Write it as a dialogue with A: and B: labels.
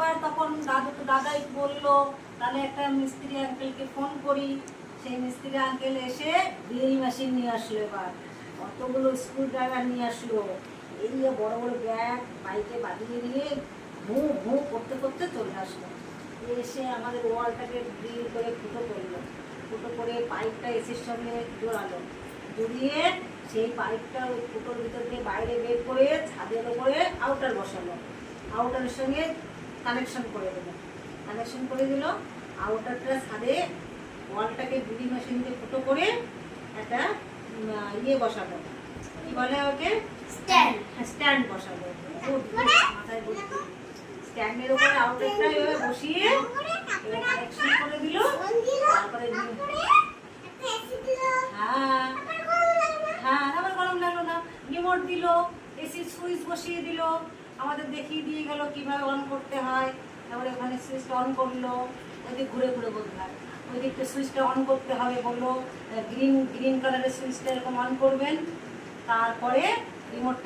A: এবার তখন দাদাই বললো তাহলে একটা মিস্ত্রি আঙ্কেলকে ফোন করি। সেই মিস্ত্রি আঙ্কেল এসে ড্রিল মেশিন নিয়ে আসলো, এবার কতগুলো স্ক্রু ড্রাইভার নিয়ে আসলো, এই বড় বড় ব্যাগ বাইকে বাঁধিয়ে নিয়ে ভু ভু করতে করতে চলে আসলো। এসে আমাদের ওয়ালটাকে ড্রিল করে ফুটো করলো, ফুটো করে পাইপটা এসির সঙ্গে জোড়ালো, জড়িয়ে সেই পাইপটা ওই ফুটোর ভিতর দিয়ে বাইরে বের করে ছাদের ওপরে আউটার বসালো, আউটারের সঙ্গে কানেকশন করে দিল, কানেকশন করে দিল। আউটারটা ছাদে ওয়ালটাকে ড্রিল মেশিন দিয়ে ফুটো করে একটা বসাবো, কি বলে ওকে, স্ট্যান্ড বসাবো। মাথায় বুদ্ধি, স্ট্যান্ডের উপরে আউটারটা এভাবে বসিয়ে কানেকশন করে দিল। তারপরে হ্যাঁ হ্যাঁ আবার গরম লাগলো না, রিমোট দিল, এসির সুইচ বসিয়ে দিল, আমাদের দেখিয়ে দিয়ে গেল কিভাবে অন করতে হয়। তারপরে ওখানে সুইচটা অন করলো, ওইদিক ঘুরে ঘুরে বলতে হয়, ওই দিকটা সুইচটা অন করতে হবে, বললো গ্রিন কালারের সুইচটা এরকম অন করবেন, তারপরে রিমোটটা